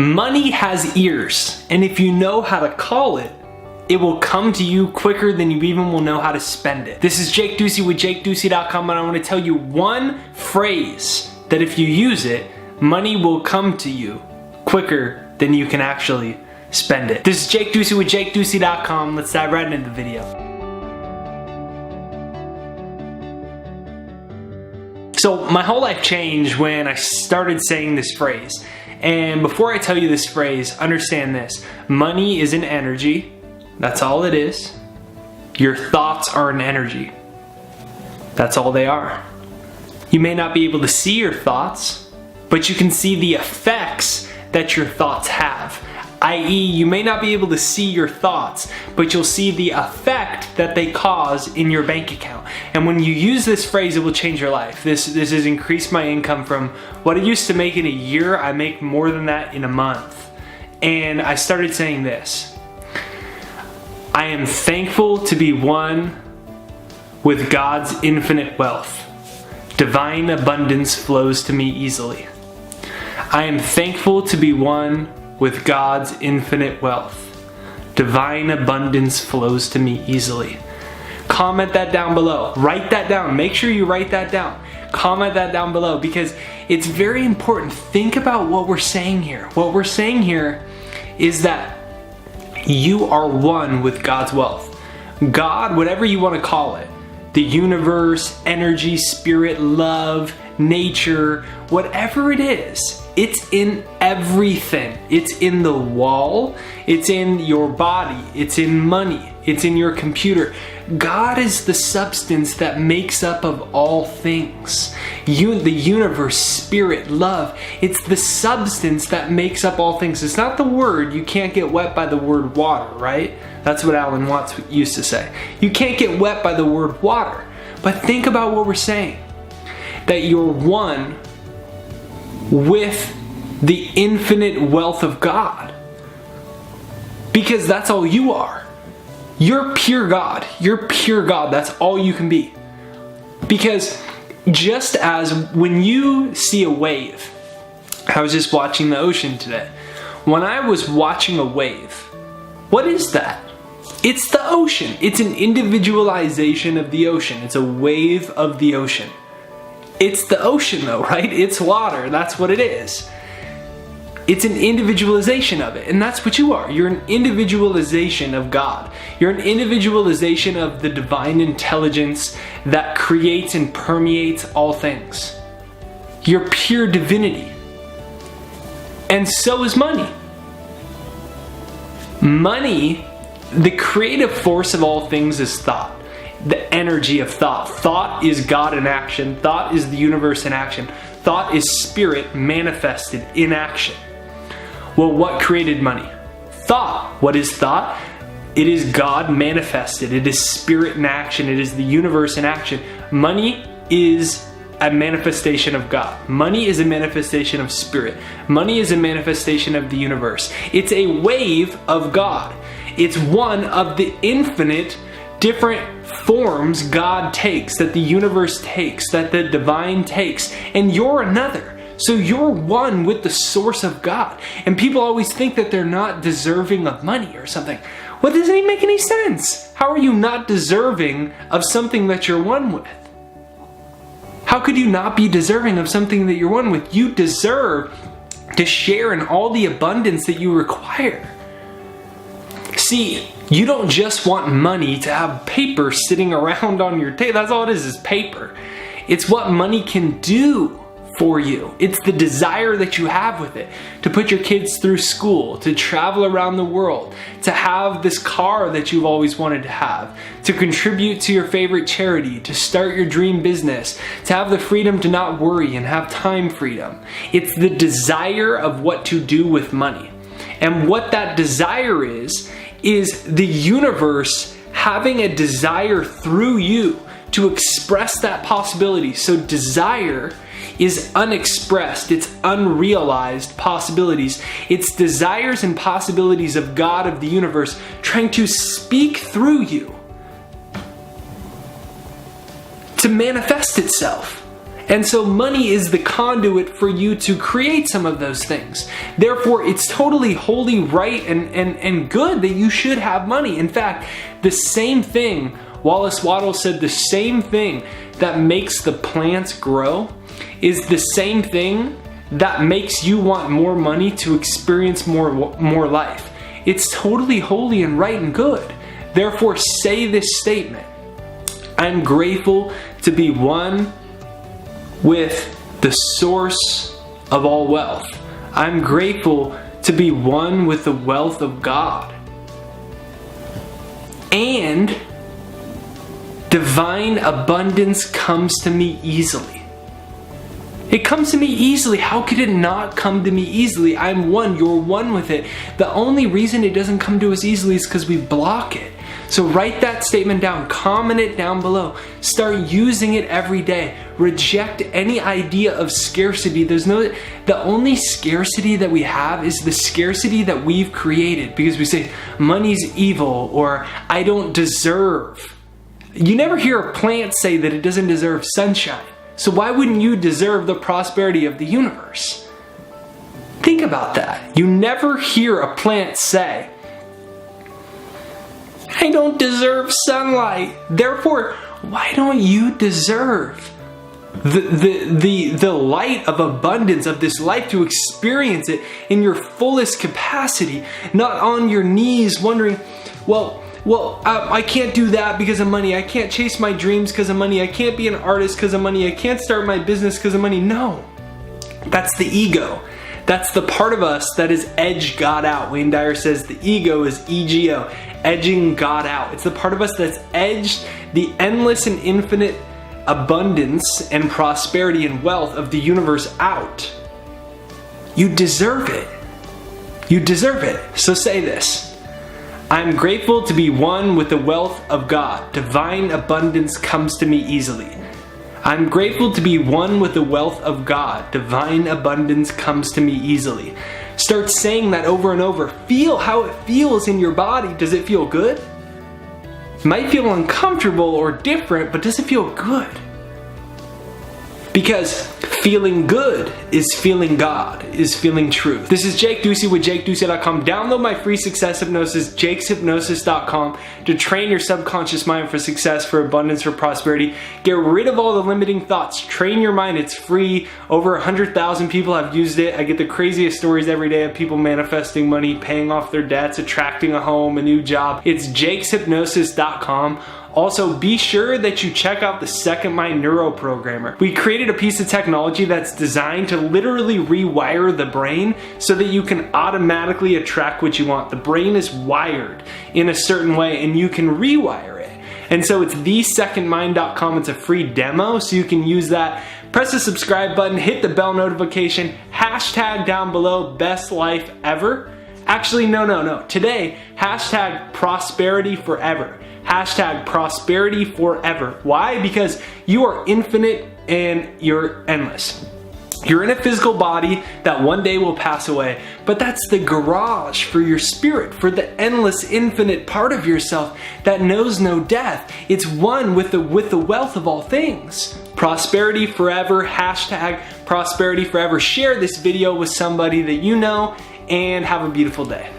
Money has ears, and if you know how to call it, it will come to you quicker than you even will know how to spend it. This is Jake Ducey with JakeDucey.com, and I want to tell you one phrase that if you use it, money will come to you quicker than you can actually spend it. This is Jake Ducey with JakeDucey.com. Let's dive right into the video. So my whole life changed when I started saying this phrase. And before I tell you this phrase, understand this. Money is an energy. That's all it is. Your thoughts are an energy. That's all they are. You may not be able to see your thoughts, but you can see the effects that your thoughts have. I.e., you may not be able to see your thoughts, but you'll see the effect that they cause in your bank account. And when you use this phrase, it will change your life. This has increased my income from what I used to make in a year. I make more than that in a month. And I started saying this: I am thankful to be one with God's infinite wealth. Divine abundance flows to me easily. I am thankful to be one with God's infinite wealth. Divine abundance flows to me easily. Comment that down below. Write that down. Make sure you write that down. Comment that down below because it's very important. Think about what we're saying here. What we're saying here is that you are one with God's wealth. God, whatever you want to call it, the universe, energy, spirit, love, nature, whatever it is, it's in everything. It's in the wall, it's in your body, it's in money, it's in your computer. God is the substance that makes up of all things. The universe, spirit, love, it's the substance that makes up all things. It's not the word. You can't get wet by the word water, right? That's what Alan Watts used to say. You can't get wet by the word water. But think about what we're saying. That you're one with the infinite wealth of God. Because that's all you are. You're pure God. You're pure God. That's all you can be. Because just as when you see a wave, I was just watching the ocean today. When I was watching a wave, what is that? It's the ocean. It's an individualization of the ocean. It's a wave of the ocean. It's the ocean though, right? It's water. That's what it is. It's an individualization of it. And that's what you are. You're an individualization of God. You're an individualization of the divine intelligence that creates and permeates all things. You're pure divinity. And so is money. Money, the creative force of all things is thought. The energy of thought. Thought is God in action. Thought is the universe in action. Thought is spirit manifested in action. Well, what created money? Thought. What is thought? It is God manifested. It is spirit in action. It is the universe in action. Money is a manifestation of God. Money is a manifestation of spirit. Money is a manifestation of the universe. It's a wave of God. It's one of the infinite different forms God takes, that the universe takes, that the divine takes, and you're another. So you're one with the source of God. And people always think that they're not deserving of money or something. Well, doesn't even make any sense. How are you not deserving of something that you're one with? How could you not be deserving of something that you're one with? You deserve to share in all the abundance that you require. See, you don't just want money to have paper sitting around on your table. That's all it is paper. It's what money can do for you. It's the desire that you have with it. To put your kids through school, to travel around the world, to have this car that you've always wanted to have, to contribute to your favorite charity, to start your dream business, to have the freedom to not worry and have time freedom. It's the desire of what to do with money. And what that desire is the universe having a desire through you to express that possibility. So desire is unexpressed, it's unrealized possibilities. It's desires and possibilities of God, of the universe, trying to speak through you to manifest itself. And so money is the conduit for you to create some of those things. Therefore, it's totally holy, right, and good that you should have money. In fact, the same thing, Wallace Waddell said, the same thing that makes the plants grow is the same thing that makes you want more money to experience more life. It's totally holy and right and good. Therefore, say this statement: I'm grateful to be one with the source of all wealth. I'm grateful to be one with the wealth of God. And divine abundance comes to me easily. It comes to me easily. How could it not come to me easily? I'm one, you're one with it. The only reason it doesn't come to us easily is because we block it. So write that statement down, comment it down below, start using it every day. Reject any idea of scarcity. The only scarcity that we have is the scarcity that we've created, because we say money's evil or I don't deserve. You never hear a plant say that it doesn't deserve sunshine. So why wouldn't you deserve the prosperity of the universe? Think about that. You never hear a plant say, I don't deserve sunlight. Therefore, why don't you deserve the light of abundance of this life, to experience it in your fullest capacity, not on your knees wondering, well, I can't do that because of money. I can't chase my dreams because of money. I can't be an artist because of money. I can't start my business because of money. No, that's the ego. That's the part of us that is edged God out. Wayne Dyer says the ego is EGO, edging God out. It's the part of us that's edged the endless and infinite abundance and prosperity and wealth of the universe out. You deserve it. You deserve it. So say this: I'm grateful to be one with the wealth of God. Divine abundance comes to me easily. I'm grateful to be one with the wealth of God. Divine abundance comes to me easily. Start saying that over and over. Feel how it feels in your body. Does it feel good? It might feel uncomfortable or different, but does it feel good? Because feeling good is feeling God, is feeling truth. This is Jake Ducey with JakeDucey.com. Download my free success hypnosis, JakesHypnosis.com, to train your subconscious mind for success, for abundance, for prosperity. Get rid of all the limiting thoughts. Train your mind. It's free. Over 100,000 people have used it. I get the craziest stories every day of people manifesting money, paying off their debts, attracting a home, a new job. It's JakesHypnosis.com. Also, be sure that you check out the Second Mind Neuro Programmer. We created a piece of technology that's designed to literally rewire the brain so that you can automatically attract what you want. The brain is wired in a certain way and you can rewire it. And so it's thesecondmind.com. It's a free demo, so you can use that. Press the subscribe button, hit the bell notification, hashtag down below, best life ever. Actually, no. Today, hashtag prosperity forever. Hashtag prosperity forever. Why? Because you are infinite and you're endless. You're in a physical body that one day will pass away, but that's the garage for your spirit, for the endless, infinite part of yourself that knows no death. It's one with the wealth of all things. Prosperity forever. Hashtag prosperity forever. Share this video with somebody that you know, and have a beautiful day.